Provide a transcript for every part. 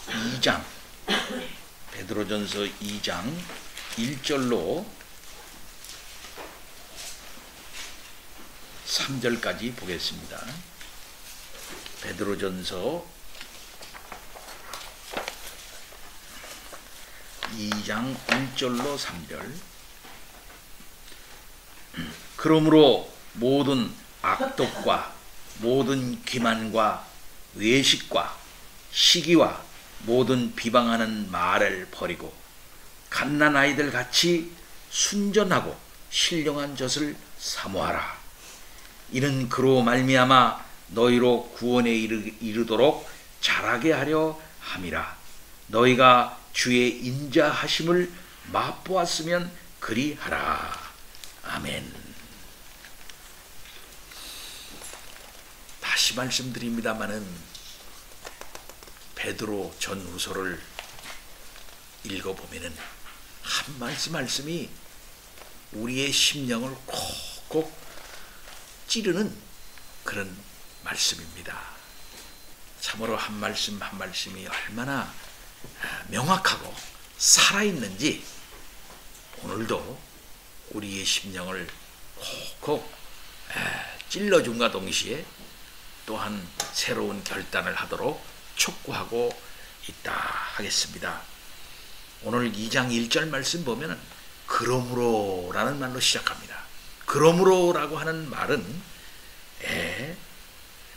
2장 베드로전서 2장 1절로 3절까지 보겠습니다. 베드로전서 2장 1절로 3절. 그러므로 모든 악독과 모든 기만과 외식과 시기와 모든 비방하는 말을 버리고 갓난 아이들 같이 순전하고 신령한 젖을 사모하라. 이는 그로 말미암아 너희로 구원에 이르도록 자라게 하려 함이라. 너희가 주의 인자하심을 맛보았으면 그리하라. 아멘. 다시 말씀드립니다마는 베드로 전후서를 읽어보면은 한 말씀이 우리의 심령을 콕콕 찌르는 그런 말씀입니다. 참으로 한 말씀이 얼마나 명확하고 살아있는지 오늘도 우리의 심령을 콕콕 찔러줌과 동시에 또한 새로운 결단을 하도록 촉구하고 있다 하겠습니다. 오늘 2장 1절 말씀 보면은 그러므로 라는 말로 시작합니다. 그러므로 라고 하는 말은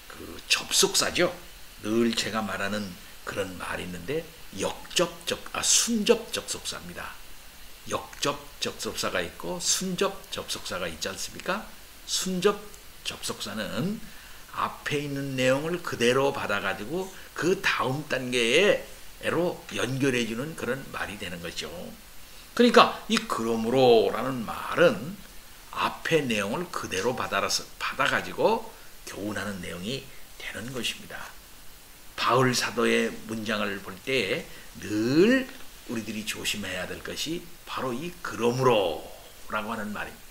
그 접속사죠. 늘 제가 말하는 그런 말이 있는데 순접 접속사입니다. 역접 접속사가 있고 순접 접속사가 있지 않습니까? 순접 접속사는 앞에 있는 내용을 그대로 받아가지고 그 다음 단계로 연결해주는 그런 말이 되는 거죠. 그러니까 이 그러므로 라는 말은 앞에 내용을 그대로 받아가지고 교훈하는 내용이 되는 것입니다. 바울 사도의 문장을 볼 때 늘 우리들이 조심해야 될 것이 바로 이 그러므로 라고 하는 말입니다.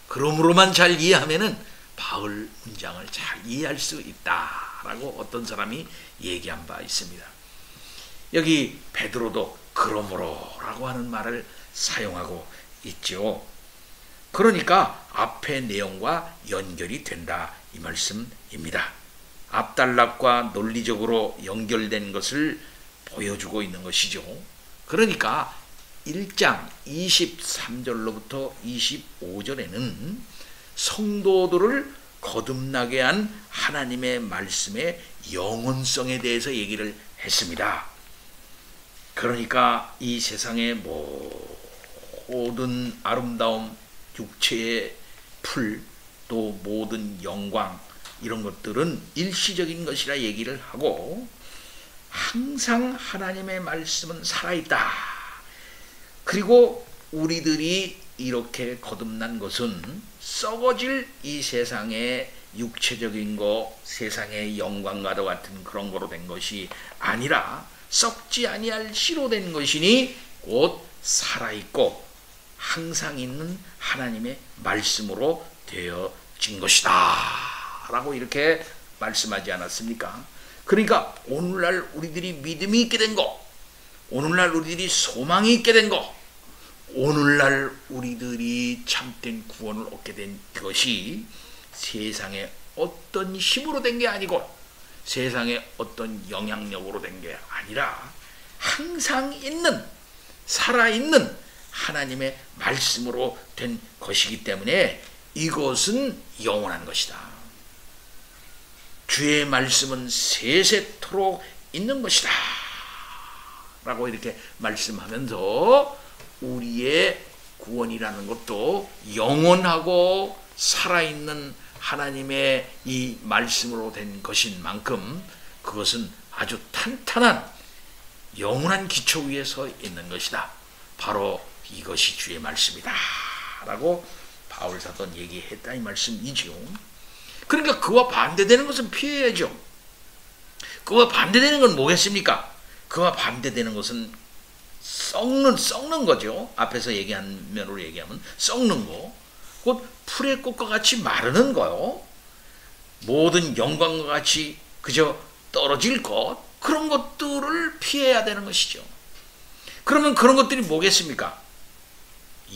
그러므로만 잘 이해하면은 바울 문장을 잘 이해할 수 있다라고 어떤 사람이 얘기한 바 있습니다. 여기 베드로도 그러므로라고 하는 말을 사용하고 있죠. 그러니까 앞의 내용과 연결이 된다 이 말씀입니다. 앞단락과 논리적으로 연결된 것을 보여주고 있는 것이죠. 그러니까 1장 23절로부터 25절에는 성도들을 거듭나게 한 하나님의 말씀의 영원성에 대해서 얘기를 했습니다. 그러니까 이 세상의 모든 아름다움, 육체의 풀, 또 모든 영광 이런 것들은 일시적인 것이라 얘기를 하고 항상 하나님의 말씀은 살아있다. 그리고 우리들이 이렇게 거듭난 것은 썩어질 이 세상의 육체적인 거, 세상의 영광과도 같은 그런 거로 된 것이 아니라 썩지 아니할 씨로 된 것이니 곧 살아있고 항상 있는 하나님의 말씀으로 되어진 것이다 라고 이렇게 말씀하지 않았습니까? 그러니까 오늘날 우리들이 믿음이 있게 된 거, 오늘날 우리들이 소망이 있게 된 거, 오늘날 우리들이 참된 구원을 얻게 된 것이 세상의 어떤 힘으로 된 게 아니고 세상의 어떤 영향력으로 된 게 아니라 항상 있는 살아있는 하나님의 말씀으로 된 것이기 때문에 이것은 영원한 것이다. 주의 말씀은 세세토록 있는 것이다 라고 이렇게 말씀하면서 우리의 구원이라는 것도 영원하고 살아있는 하나님의 이 말씀으로 된 것인 만큼 그것은 아주 탄탄한 영원한 기초 위에 서 있는 것이다. 바로 이것이 주의 말씀이다 라고 바울 사도는 얘기했다 이 말씀이죠. 그러니까 그와 반대되는 것은 피해야죠. 그와 반대되는 건 뭐겠습니까? 그와 반대되는 것은 썩는 거죠. 앞에서 얘기한 면으로 얘기하면 썩는 거. 곧 풀의 꽃과 같이 마르는 거요. 모든 영광과 같이 그저 떨어질 것, 그런 것들을 피해야 되는 것이죠. 그러면 그런 것들이 뭐겠습니까?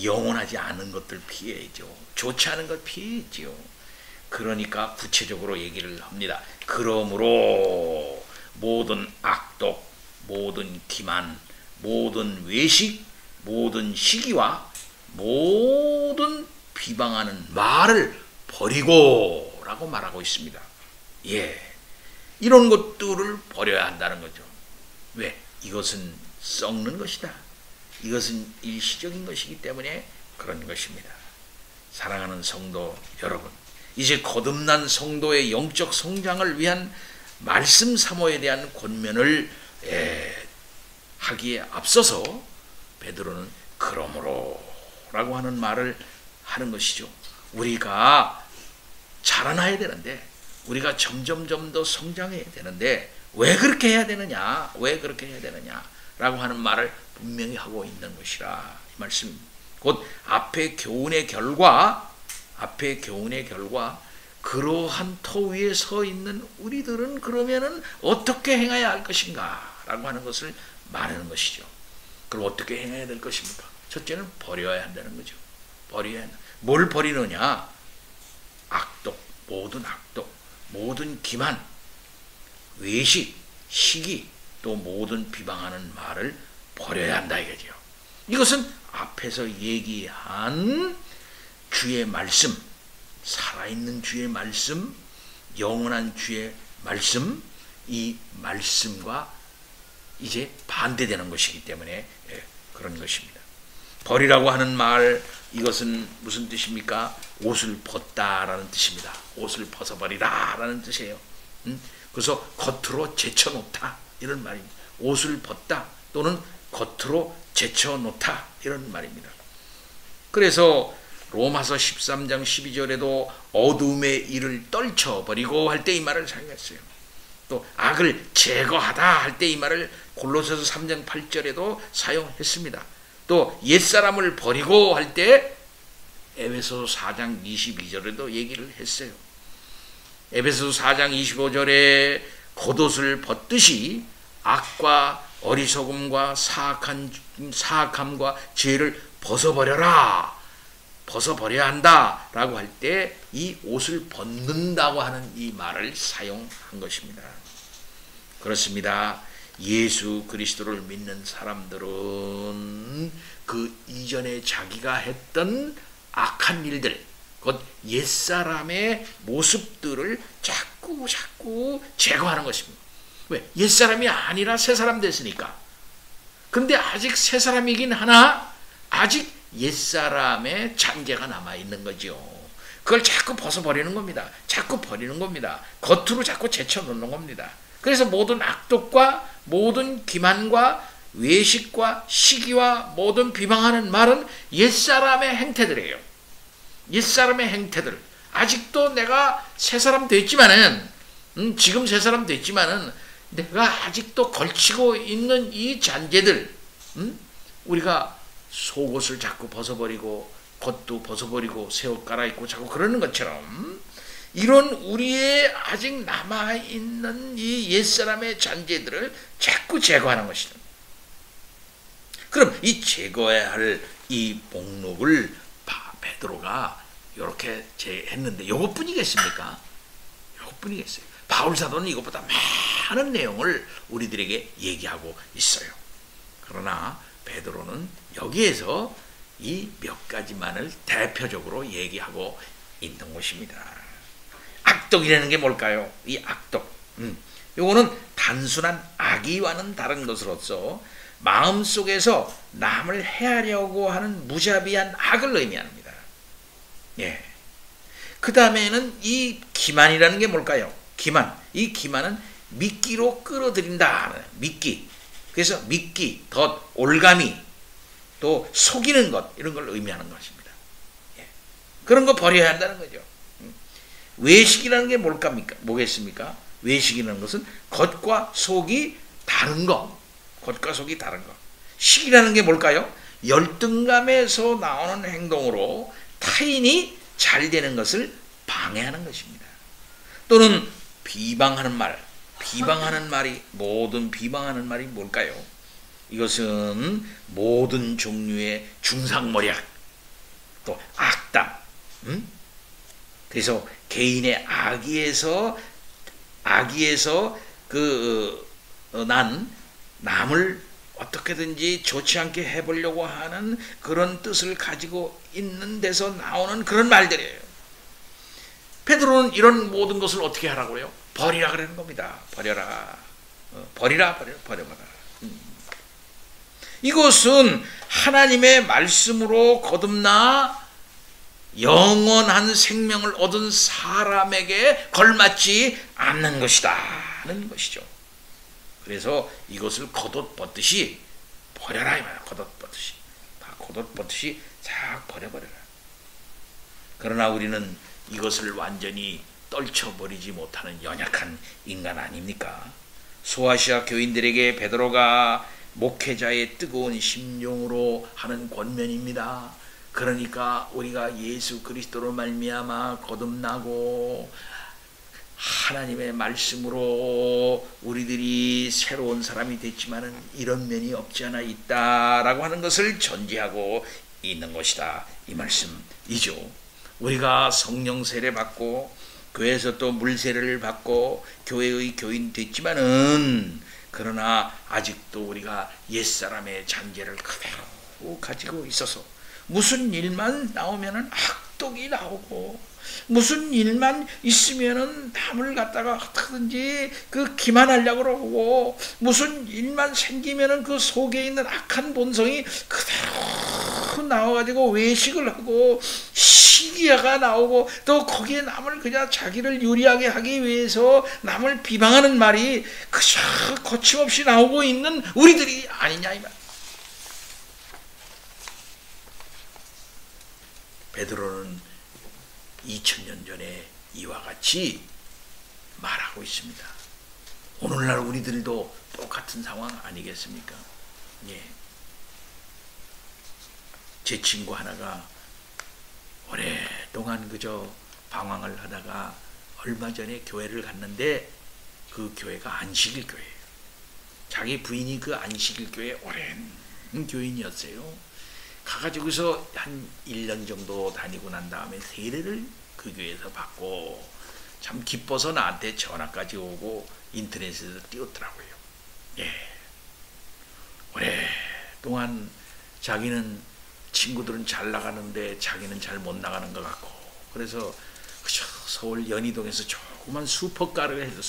영원하지 않은 것들 피해야죠. 좋지 않은 것 피해야죠. 그러니까 구체적으로 얘기를 합니다. 그러므로 모든 악독, 모든 기만, 모든 외식, 모든 시기와 모든 비방하는 말을 버리고 라고 말하고 있습니다. 예, 이런 것들을 버려야 한다는 거죠. 왜? 이것은 썩는 것이다. 이것은 일시적인 것이기 때문에 그런 것입니다. 사랑하는 성도 여러분, 이제 거듭난 성도의 영적 성장을 위한 말씀 사모에 대한 권면을 하기에 앞서서 베드로는 그러므로 라고 하는 말을 하는 것이죠. 우리가 자라나야 되는데, 우리가 점점점 더 성장해야 되는데 왜 그렇게 해야 되느냐, 왜 그렇게 해야 되느냐 라고 하는 말을 분명히 하고 있는 것이라 이 말씀입니다. 곧 앞의 교훈의 결과, 그러한 터 위에 서 있는 우리들은 그러면은 어떻게 행해야 할 것인가 라고 하는 것을 말하는 것이죠. 그럼 어떻게 행해야 될 것입니까? 첫째는 버려야 한다는 거죠. 버려야 한다. 뭘 버리느냐? 악독, 모든 기만, 외식, 시기, 또 모든 비방하는 말을 버려야 한다 이거죠. 이것은 앞에서 얘기한 주의 말씀, 살아있는 주의 말씀, 영원한 주의 말씀, 이 말씀과 이제 반대되는 것이기 때문에 그런 것입니다. 버리라고 하는 말, 이것은 무슨 뜻입니까? 옷을 벗다라는 뜻입니다. 옷을 벗어버리라라는 뜻이에요. 그래서 겉으로 제쳐놓다 이런 말입니다. 옷을 벗다 또는 겉으로 제쳐놓다 이런 말입니다. 그래서 로마서 13장 12절에도 어둠의 일을 떨쳐버리고 할 때 이 말을 사용했어요. 또 악을 제거하다 할 때 이 말을 골로새서 3장 8절에도 사용했습니다. 또 옛사람을 버리고 할 때 에베소서 4장 22절에도 얘기를 했어요. 에베소서 4장 25절에 겉옷을 벗듯이 악과 어리석음과 사악함과 죄를 벗어버려라, 벗어버려야 한다 라고 할 때 이 옷을 벗는다고 하는 이 말을 사용한 것입니다. 그렇습니다. 예수 그리스도를 믿는 사람들은 그 이전에 자기가 했던 악한 일들, 곧 옛사람의 모습들을 자꾸 제거하는 것입니다. 왜? 옛사람이 아니라 새사람 됐으니까. 근데 아직 새사람이긴 하나 아직 옛사람의 잔재가 남아있는 거죠. 그걸 자꾸 벗어버리는 겁니다. 자꾸 버리는 겁니다. 겉으로 자꾸 제쳐놓는 겁니다. 그래서 모든 악독과 모든 기만과 외식과 시기와 모든 비방하는 말은 옛사람의 행태들이에요. 옛사람의 행태들. 아직도 내가 새사람 됐지만은 지금 새사람 됐지만은 내가 아직도 걸치고 있는 이 잔재들, 우리가 속옷을 자꾸 벗어버리고 겉도 벗어버리고 새 옷 갈아입고 자꾸 그러는 것처럼 이런 우리의 아직 남아있는 이 옛사람의 잔재들을 자꾸 제거하는 것이다. 그럼 이 제거해야 할 이 목록을 베드로가 이렇게 했는데 이것뿐이겠습니까? 이것뿐이겠어요. 바울 사도는 이것보다 많은 내용을 우리들에게 얘기하고 있어요. 그러나 베드로는 여기에서 이 몇 가지만을 대표적으로 얘기하고 있는 것입니다. 악독이라는 게 뭘까요? 이 악독. 요거는 단순한 악의와는 다른 것으로서 마음속에서 남을 해하려고 하는 무자비한 악을 의미합니다. 예. 그 다음에는 이 기만이라는 게 뭘까요? 기만. 이 기만은 미끼로 끌어들인다. 미끼. 그래서 미끼, 덧, 올가미, 또 속이는 것, 이런 걸 의미하는 것입니다. 예. 그런 거 버려야 한다는 거죠. 외식이라는 게 뭐겠습니까? 외식이라는 것은 겉과 속이 다른 것. 겉과 속이 다른 것. 식이라는 게 뭘까요? 열등감에서 나오는 행동으로 타인이 잘 되는 것을 방해하는 것입니다. 또는 비방하는 말. 비방하는 말이, 모든 비방하는 말이 뭘까요? 이것은 모든 종류의 중상모략, 또 악담, 그래서 개인의 악의에서 난 남을 어떻게든지 좋지 않게 해보려고 하는 그런 뜻을 가지고 있는 데서 나오는 그런 말들이에요. 베드로는 이런 모든 것을 어떻게 하라고요? 버리라 그러는 겁니다. 버려라. 버려봐라. 이것은 하나님의 말씀으로 거듭나 영원한 생명을 얻은 사람에게 걸맞지 않는 것이다 하는 것이죠. 그래서 이것을 겉옷 벗듯이 버려라 이 말이야. 겉옷 벗듯이 다 겉옷 벗듯이 싹 버려버려라. 그러나 우리는 이것을 완전히 떨쳐버리지 못하는 연약한 인간 아닙니까? 소아시아 교인들에게 베드로가 목회자의 뜨거운 심령으로 하는 권면입니다. 그러니까 우리가 예수 그리스도로 말미암아 거듭나고 하나님의 말씀으로 우리들이 새로운 사람이 됐지만은 이런 면이 없지 않아 있다라고 하는 것을 전제하고 있는 것이다, 이 말씀이죠. 우리가 성령 세례 받고 교회에서 또 물 세례를 받고 교회의 교인 됐지만은 그러나 아직도 우리가 옛사람의 잔재를 그대로 가지고 있어서 무슨 일만 나오면은 악독이 나오고 무슨 일만 있으면은 남을 갖다가 어떻게든지 기만하려고 그러고 무슨 일만 생기면은 그 속에 있는 악한 본성이 그대로 나와가지고 외식을 하고 시기가 나오고 또 거기에 남을 그냥 자기를 유리하게 하기 위해서 남을 비방하는 말이 그저 거침없이 나오고 있는 우리들이 아니냐 이 말. 베드로는 2000년 전에 이와 같이 말하고 있습니다. 오늘날 우리들도 똑같은 상황 아니겠습니까? 예. 제 친구 하나가 오랫동안 그저 방황을 하다가 얼마 전에 교회를 갔는데 그 교회가 안식일 교회예요. 자기 부인이 그 안식일 교회 오랜 교인이었어요. 가가지고서 한 1년 정도 다니고 난 다음에 세례를 그 교회에서 받고 참 기뻐서 나한테 전화까지 오고 인터넷에서 띄웠더라고요. 예. 오랫동안 자기는 친구들은 잘 나가는데 자기는 잘 못 나가는 것 같고 그래서 그저 서울 연희동에서 조그만 슈퍼카를 해서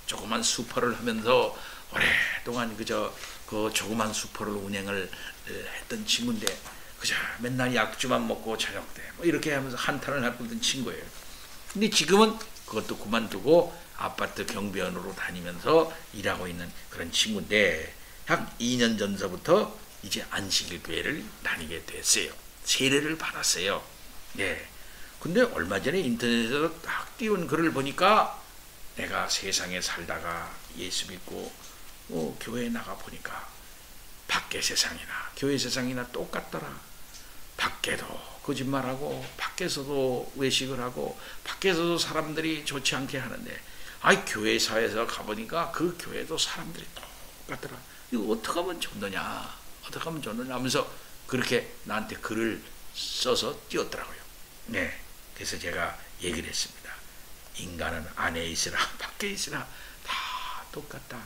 조그만 슈퍼를 하면서 오랫동안 그저 그 조그만 슈퍼를 운행을 했던 친구인데 그저 맨날 약주만 먹고 저녁 때 뭐 이렇게 하면서 한탄을 하고 있던 친구예요. 근데 지금은 그것도 그만두고 아파트 경비원으로 다니면서 일하고 있는 그런 친구인데 약 2년 전서부터 이제 안식일 교회를 다니게 됐어요. 세례를 받았어요. 네. 근데 얼마 전에 인터넷에서 딱 띄운 글을 보니까 내가 세상에 살다가 예수 믿고 교회에 나가 보니까 밖에 세상이나 교회 세상이나 똑같더라. 밖에도 거짓말하고 밖에서도 외식을 하고 밖에서도 사람들이 좋지 않게 하는데 교회 사회에서 가보니까 그 교회도 사람들이 똑같더라. 이거 어떻게 하면 좋느냐 하면서 그렇게 나한테 글을 써서 띄웠더라고요. 네. 그래서 제가 얘기를 했습니다. 인간은 안에 있으라 밖에 있으라 다 똑같다.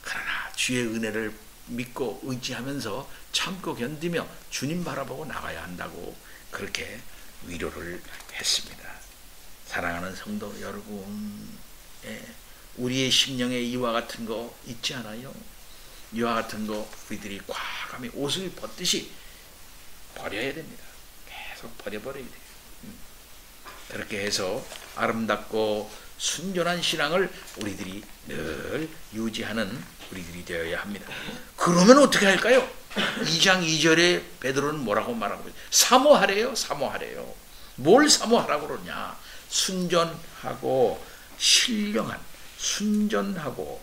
그러나 주의 은혜를 믿고 의지하면서 참고 견디며 주님 바라보고 나가야 한다고 그렇게 위로를 했습니다. 사랑하는 성도 여러분, 우리의 심령에 이와 같은 거 있지 않아요? 이와 같은 거 우리들이 과감히 옷을 벗듯이 버려야 됩니다. 계속 버려야 돼요. 그렇게 해서 아름답고 순전한 신앙을 우리들이 늘 유지하는 우리들이 되어야 합니다. 그러면 어떻게 할까요? 2장 2절에 베드로는 뭐라고 말하고 있어요? 사모하래요. 뭘 사모하라고 그러냐? 순전하고 신령한, 순전하고,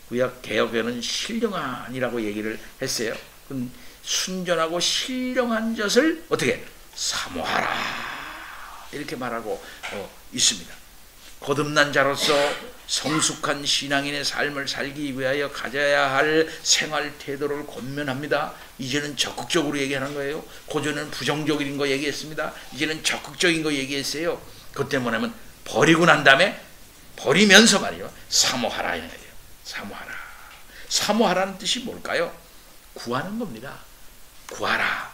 구약 개혁에는 신령한이라고 얘기를 했어요. 그럼 순전하고 신령한 것을 어떻게 사모하라 이렇게 말하고 있습니다. 거듭난 자로서 성숙한 신앙인의 삶을 살기 위하여 가져야 할 생활 태도를 권면합니다. 이제는 적극적으로 얘기하는 거예요. 고전은 부정적인 거 얘기했습니다. 이제는 적극적인 거 얘기했어요. 그때 뭐냐면 버리고 난 다음에 버리면서 말이요, 사모하라 이런 거예요. 사모하라. 사모하라는 뜻이 뭘까요? 구하는 겁니다. 구하라,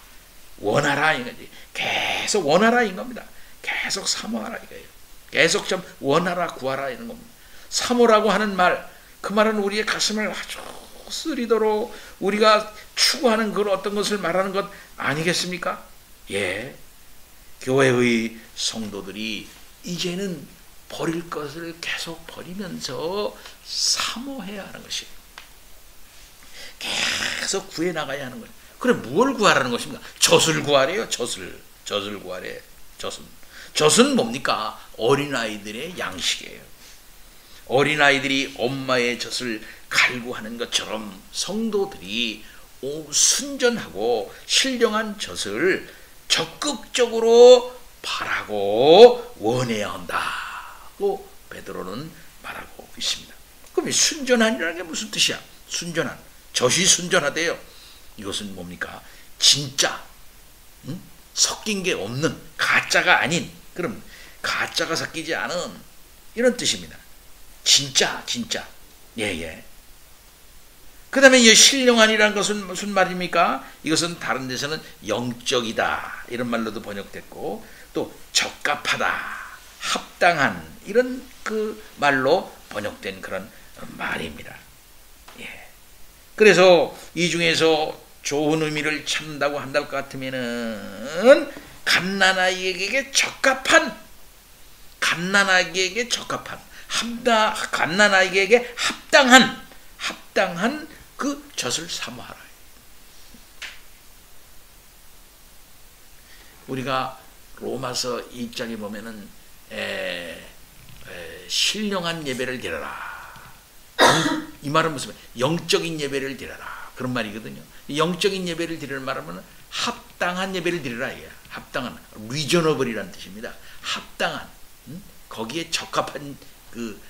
원하라 이거지. 계속 원하라 인 겁니다. 계속 사모하라 이거예요. 계속 좀 원하라, 구하라 이런 겁니다. 사모라고 하는 말, 그 말은 우리의 가슴을 아주 쓰리도록 우리가 추구하는 그런 어떤 것을 말하는 것 아니겠습니까? 예, 교회의 성도들이 이제는 버릴 것을 계속 버리면서 사모해야 하는 것이에요. 계속 구해 나가야 하는 거예요. 그래, 뭘 구하라는 것입니까? 젖을 구하래요. 젖을 구하래. 젖은 뭡니까? 어린아이들의 양식이에요. 어린아이들이 엄마의 젖을 갈구하는 것처럼 성도들이 순전하고 신령한 젖을 적극적으로 바라고 원해야 한다고 베드로는 말하고 있습니다. 그럼 순전한이라는 게 무슨 뜻이야? 순전한, 젖이 순전하대요. 이것은 뭡니까? 진짜, 섞인 게 없는, 가짜가 아닌, 그럼 가짜가 섞이지 않은 이런 뜻입니다. 진짜. 예. 그 다음에 이 신령한이라는 것은 무슨 말입니까? 이것은 다른 데서는 영적이다 이런 말로도 번역됐고, 또 적합하다, 합당한 이런 그 말로 번역된 그런 말입니다. 예. 그래서 이 중에서 좋은 의미를 찾는다고 한다 것 같으면은 갓난아이에게 적합한, 갓난아이에게 적합한, 갓난아이에게 합당한 그 젖을 사모하라. 우리가 로마서 2장에 보면은 신령한 예배를 드려라. 이 말은 무슨 말? 영적인 예배를 드려라. 그런 말이거든요. 영적인 예배를 드리는 말하면 합당한 예배를 드리라. 합당한, 리저너블이라는 뜻입니다. 합당한, 거기에 적합한 그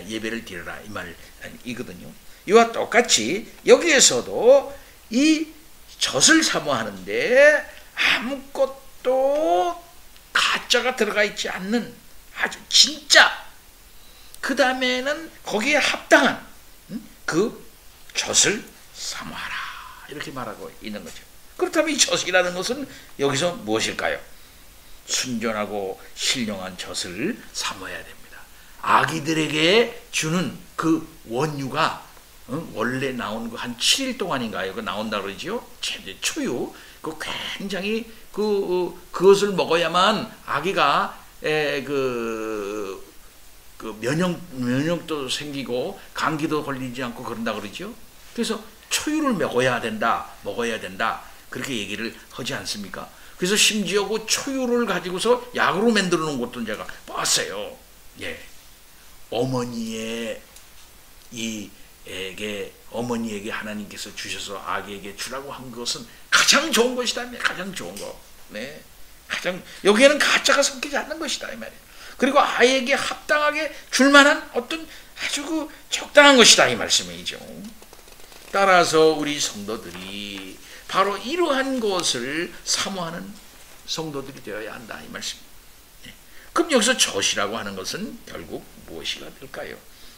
예배를 드려라 이 말이거든요. 이와 똑같이 여기에서도 이 젖을 사모하는데 아무것도 가짜가 들어가 있지 않는 아주 진짜, 그 다음에는 거기에 합당한 그 젖을 사모하라 이렇게 말하고 있는 거죠. 그렇다면 이 젖이라는 것은 여기서 무엇일까요? 순전하고 신령한 젖을 사모해야 됩니다. 아기들에게 주는 그 원유가 원래 나온 거 한 7일 동안인가요? 그 나온다 그러지요? 초유. 그 굉장히 그것을 먹어야만 아기가 면역도 생기고 감기도 걸리지 않고 그런다 그러죠. 그래서 초유를 먹어야 된다. 그렇게 얘기를 하지 않습니까? 그래서 심지어 그 초유를 가지고서 약으로 만들어 놓은 것도 제가 봤어요. 예. 어머니에게 하나님께서 주셔서 아기에게 주라고 한 것은 가장 좋은 것이다. 가장 좋은 거. 네. 여기에는 가짜가 섞이지 않는 것이다. 이 말이에요. 그리고 아이에게 합당하게 줄 만한 어떤 아주 그 적당한 것이다. 이 말씀이죠. 따라서 우리 성도들이 바로 이러한 것을 사모하는 성도들이 되어야 한다. 이 말씀입니다. 네. 그럼 여기서 젖이라고 하는 것은 결국 무엇이가 될까요?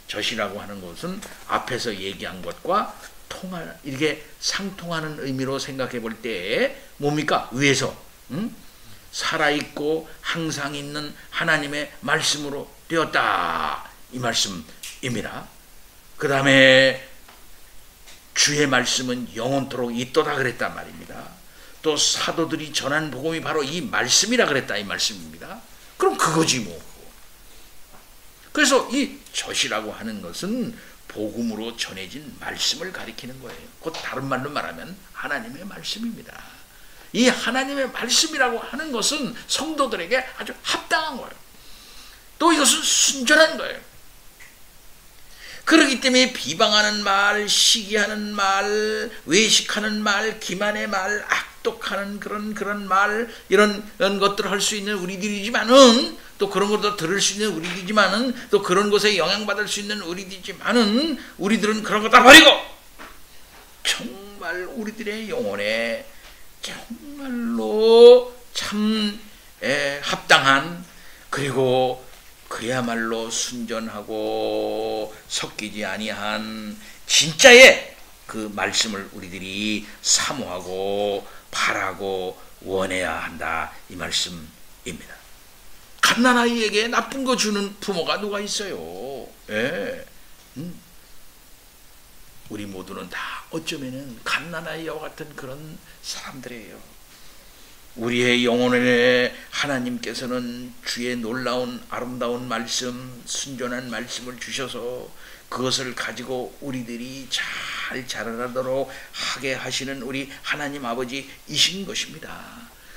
젖이라고 하는 것은 앞에서 얘기한 것과 이렇게 상통하는 의미로 생각해 볼 때 뭡니까? 위에서 살아있고 항상 있는 하나님의 말씀으로 되었다. 이 말씀입니다. 그 다음에 주의 말씀은 영원토록 있도다 그랬단 말입니다. 또 사도들이 전한 복음이 바로 이 말씀이라 그랬다. 이 말씀입니다. 그럼 그거지 뭐. 그래서 이 젖이라고 하는 것은 복음으로 전해진 말씀을 가리키는 거예요. 곧 다른 말로 말하면 하나님의 말씀입니다. 이 하나님의 말씀이라고 하는 것은 성도들에게 아주 합당한 거예요. 또 이것은 순전한 거예요. 그렇기 때문에 비방하는 말, 시기하는 말, 외식하는 말, 기만의 말, 합독하는 그런 말 이런 것들을 할 수 있는 우리들이지만은 또 그런 것도 들을 수 있는 우리들이지만은 또 그런 것에 영향받을 수 있는 우리들이지만은 우리들은 그런 거 다 버리고 정말 우리들의 영혼에 정말로 참 합당한 그리고 그야말로 순전하고 섞이지 아니한 진짜의 그 말씀을 우리들이 사모하고 바라고 원해야 한다 이 말씀입니다. 갓난아이에게 나쁜 거 주는 부모가 누가 있어요? 예. 우리 모두는 다 어쩌면은 갓난아이와 같은 그런 사람들이에요. 우리의 영혼에 하나님께서는 주의 놀라운 아름다운 말씀, 순전한 말씀을 주셔서 그것을 가지고 우리들이 잘 자라나도록 하게 하시는 우리 하나님 아버지이신 것입니다.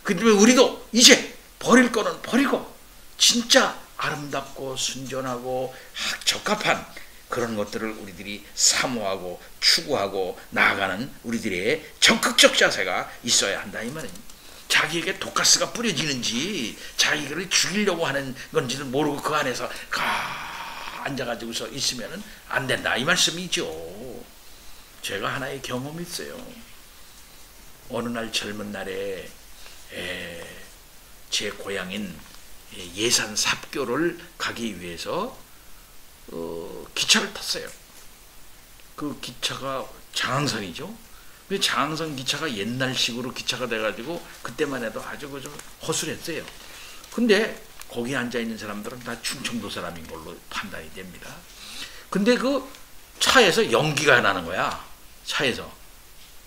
그 때문에 우리도 이제 버릴 거는 버리고 진짜 아름답고 순전하고 적합한 그런 것들을 우리들이 사모하고 추구하고 나아가는 우리들의 적극적 자세가 있어야 한다 이 말입니다. 자기에게 독가스가 뿌려지는지 자기를 죽이려고 하는 건지는 모르고 그 안에서 앉아가지고서 있으면 안 된다 이 말씀이죠. 제가 하나의 경험이 있어요. 어느 날 젊은 날에 제 고향인 예산 삽교를 가기 위해서 기차를 탔어요. 그 기차가 장항선이죠. 장항선 기차가 옛날식으로 기차가 돼가지고 그때만 해도 아주 좀 허술했어요. 근데 거기 앉아있는 사람들은 다 충청도 사람인 걸로 판단이 됩니다. 근데 그 차에서 연기가 나는 거야. 차에서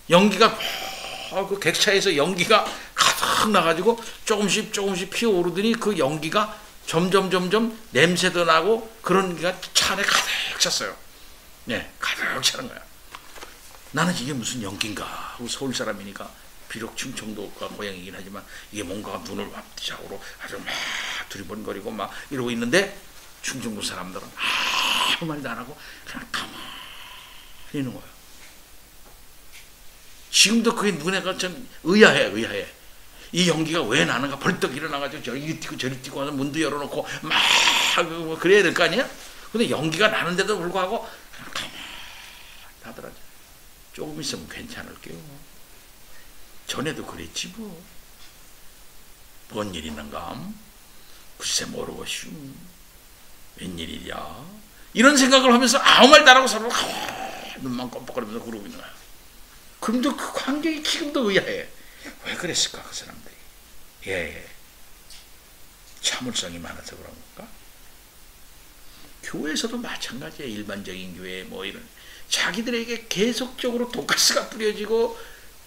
연기가 그 객차에서 연기가 가득 나가지고 조금씩 피어오르더니 그 연기가 점점 냄새도 나고 그런 게 차 안에 가득 찼어요. 네, 가득 차는 거야. 나는 이게 무슨 연기인가 하고 서울 사람이니까 비록 충청도가 고향이긴 하지만 이게 뭔가 눈을 앞뒤좌우로 아주 막 두리번거리고 막 이러고 있는데 충청도 사람들은 아무 말도 안 하고 그냥 가만히 있는 거예요. 지금도 그게 눈에가 참 의아해. 이 연기가 왜 나는가 벌떡 일어나가지고 저리 뛰고 와서 문도 열어놓고 막 그래야 될 거 아니야? 근데 연기가 나는데도 불구하고 그냥 가만히 하더라고요. 조금 있으면 괜찮을게요. 전에도 그랬지 뭐. 뭔 일 있는가? 글쎄 모르겠슈. 웬일이야? 이런 생각을 하면서 아무 말도 안 하고 서로 눈만 껌뻑거리면서 그러고 있는 거야. 그럼도 그 광경이 지금도 의아해. 왜 그랬을까 그 사람들이? 참을성이 많아서 그런 건가? 교회에서도 마찬가지야. 일반적인 교회 뭐 이런 자기들에게 계속적으로 독가스가 뿌려지고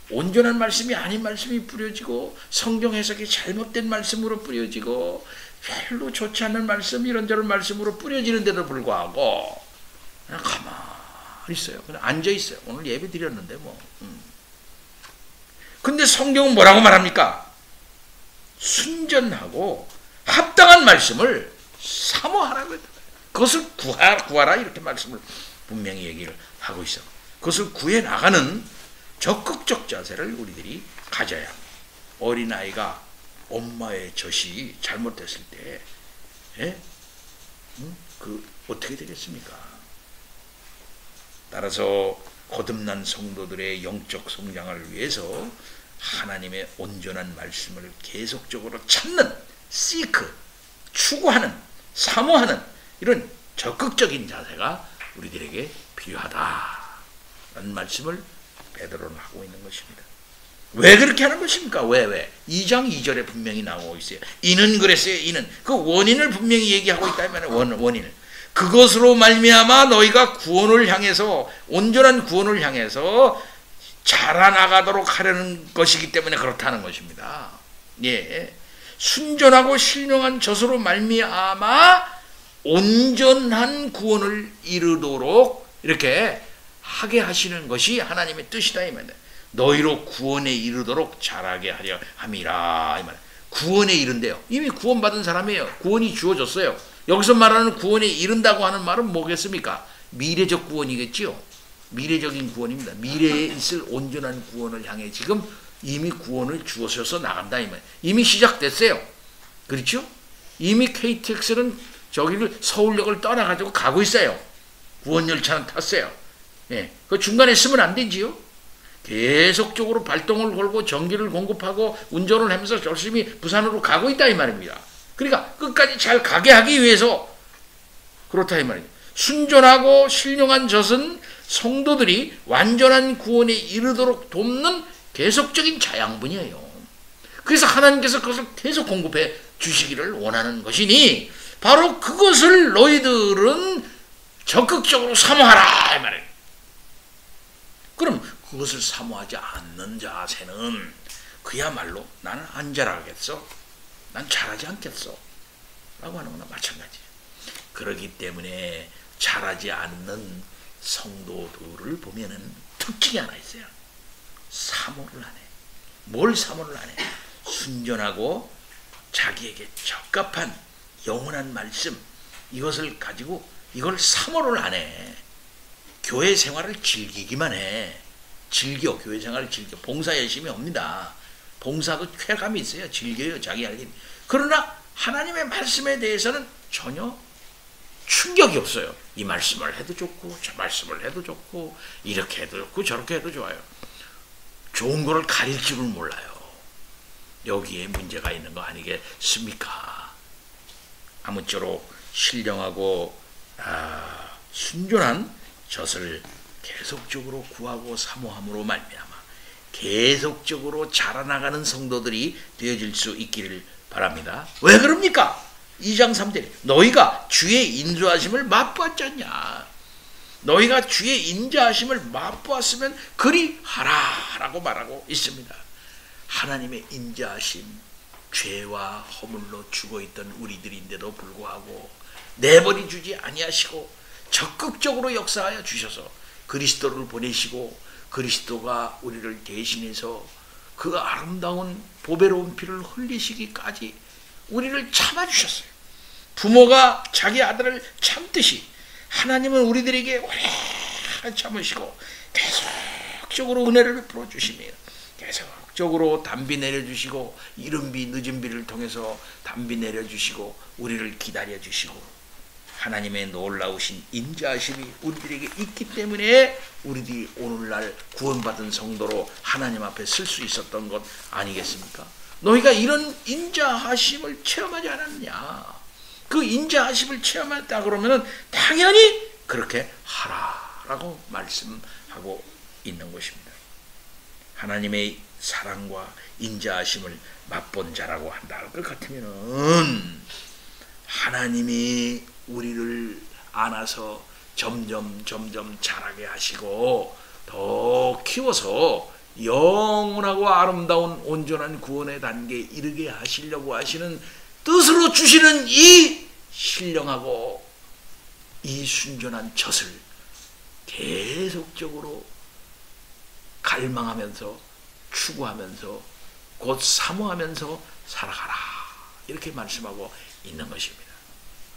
온전한 말씀이 아닌 말씀이 뿌려지고 성경 해석이 잘못된 말씀으로 뿌려지고 별로 좋지 않은 말씀 이런저런 말씀으로 뿌려지는데도 불구하고 그냥 가만히 있어요. 그냥 앉아있어요. 오늘 예배 드렸는데 뭐. 근데 성경은 뭐라고 말합니까? 순전하고 합당한 말씀을 사모하라고 했다. 그것을 구하라 이렇게 말씀을 분명히 얘기를 하고 있어. 그것을 구해 나가는 적극적 자세를 우리들이 가져야 합니다. 어린아이가 엄마의 젖이 잘못됐을 때 어떻게 되겠습니까? 따라서 거듭난 성도들의 영적 성장을 위해서 하나님의 온전한 말씀을 계속적으로 찾는 추구하는 사모하는 이런 적극적인 자세가 우리들에게 필요하다라는 말씀을 베드로는 하고 있는 것입니다. 왜 그렇게 하는 것입니까? 왜? 2장 2절에 분명히 나오고 있어요. 이는 그랬어요. 이는 그 원인을 분명히 얘기하고 있다면 원인을 그것으로 말미암아 너희가 구원을 향해서 온전한 구원을 향해서 자라나가도록 하려는 것이기 때문에 그렇다는 것입니다. 순전하고 신령한 젖으로 말미암아 온전한 구원을 이루도록 이렇게 하게 하시는 것이 하나님의 뜻이다 이 말이야. 너희로 구원에 이르도록 자라게 하려 함이라 이 말이야. 구원에 이른대요. 이미 구원받은 사람이에요. 구원이 주어졌어요. 여기서 말하는 구원에 이른다고 하는 말은 뭐겠습니까? 미래적 구원이겠지요. 미래적인 구원입니다. 미래에 있을 온전한 구원을 향해 지금 이미 구원을 주어서 나간다 이 말. 이미 시작됐어요. 그렇죠? 이미 KTX는 저기를 서울역을 떠나가지고 가고 있어요. 구원 열차는 탔어요. 예, 그 중간에 쓰면 안 되지요. 계속적으로 발동을 걸고 전기를 공급하고 운전을 하면서 열심히 부산으로 가고 있다 이 말입니다. 그러니까 끝까지 잘 가게 하기 위해서 그렇다 이 말이에요. 순전하고 신령한 젖은 성도들이 완전한 구원에 이르도록 돕는 계속적인 자양분이에요. 그래서 하나님께서 그것을 계속 공급해 주시기를 원하는 것이니 바로 그것을 너희들은 적극적으로 사모하라 이 말이에요. 그럼 그것을 사모하지 않는 자세는 그야말로 나는 안 자라겠어, 난 잘하지 않겠어 라고 하는 거나 마찬가지예요. 그렇기 때문에 잘하지 않는 성도들을 보면은 특징이 하나 있어요. 사모를 안 해. 뭘 사모를 안 해? 순전하고 자기에게 적합한 영원한 말씀, 이것을 가지고 이걸 사모를 안 해. 교회 생활을 즐기기만 해. 즐겨. 교회 생활을 즐겨. 봉사 열심히 합니다. 봉사 그 쾌감이 있어요. 즐겨요. 자기 할 일. 그러나 하나님의 말씀에 대해서는 전혀 충격이 없어요. 이 말씀을 해도 좋고 저 말씀을 해도 좋고 이렇게 해도 좋고 저렇게 해도 좋아요. 좋은 거를 가릴 줄을 몰라요. 여기에 문제가 있는 거 아니겠습니까? 아무쪼록 신령하고 순전한 젖을 계속적으로 구하고 사모함으로 말미암아 계속적으로 자라나가는 성도들이 되어질 수 있기를 바랍니다. 왜 그럽니까? 2장 3절 너희가 주의 인도하심을 맛보았잖냐. 너희가 주의 인자하심을 맛보았으면 그리 하라 라고 말하고 있습니다. 하나님의 인자하심, 죄와 허물로 죽어있던 우리들인데도 불구하고 내버려 주지 아니하시고 적극적으로 역사하여 주셔서 그리스도를 보내시고 그리스도가 우리를 대신해서 그 아름다운 보배로운 피를 흘리시기까지 우리를 참아주셨어요. 부모가 자기 아들을 참듯이 하나님은 우리들에게 오래 참으시고 계속적으로 은혜를 베풀어 주시며 계속적으로 단비 내려주시고 이른 비 늦은 비를 통해서 단비 내려주시고 우리를 기다려주시고 하나님의 놀라우신 인자하심이 우리들에게 있기 때문에 우리들이 오늘날 구원받은 성도로 하나님 앞에 설 수 있었던 것 아니겠습니까? 너희가 이런 인자하심을 체험하지 않았냐? 그 인자하심을 체험했다 그러면은 당연히 그렇게 하라라고 말씀하고 있는 것입니다. 하나님의 사랑과 인자하심을 맛본 자라고 한다 할 것 같으면은 하나님이 우리를 안아서 점점 자라게 하시고 더 키워서 영원하고 아름다운 온전한 구원의 단계에 이르게 하시려고 하시는 뜻으로 주시는 이 신령하고 이 순전한 젖을 계속적으로 갈망하면서 추구하면서 곧 사모하면서 살아가라 이렇게 말씀하고 있는 것입니다.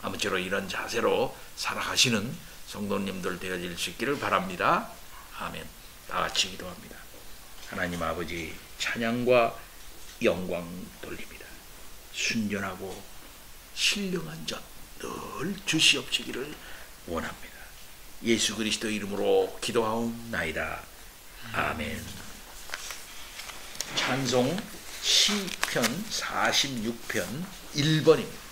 아무쪼록 이런 자세로 살아가시는 성도님들 되어질 수 있기를 바랍니다. 아멘. 다 같이 기도합니다. 하나님 아버지 찬양과 영광 돌립니다. 순전하고 신령한 젖 늘 주시옵시기를 원합니다. 예수 그리스도 이름으로 기도하옵나이다. 아멘. 찬송 시편 46편 1번입니다.